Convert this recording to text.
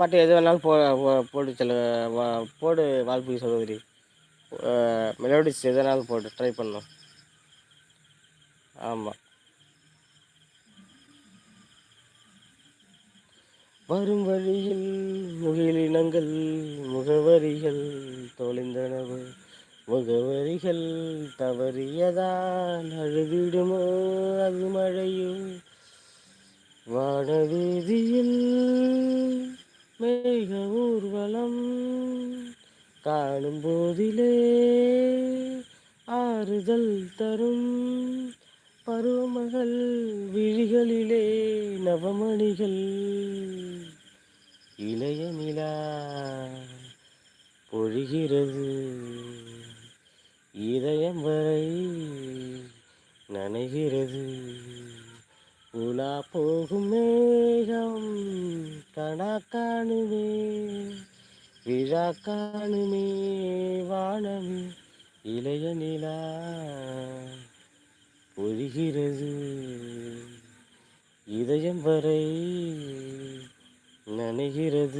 பாட்டு எது வேணாலும் போட்டு செல்ல போடு வால்புரி சகோதரி. மெலோடிஸ் எதனாலும் போட்டு ட்ரை பண்ணோம். ஆமாம். வரும் வழியில் முகிலினங்கள் முகவரிகள் தொலைந்தனவு, முகவரிகள் தவறியதால் அழுதிடுமோ அது மழையோ, வானவீதியில் மேக ஊர்வலம் காணும் போதிலே ஆறுதல் தரும் பருவமகள் விழிகளிலே நவமணிகள், இளைய நிலா பொழிகிறது இதயம் வரை நனைகிறது, உலா போகும் மேகம் கணா காணுமே விழா காணுமே வானமே, இளைய நிலா பொழிகிறது இதயம் வரை நனைகிறது.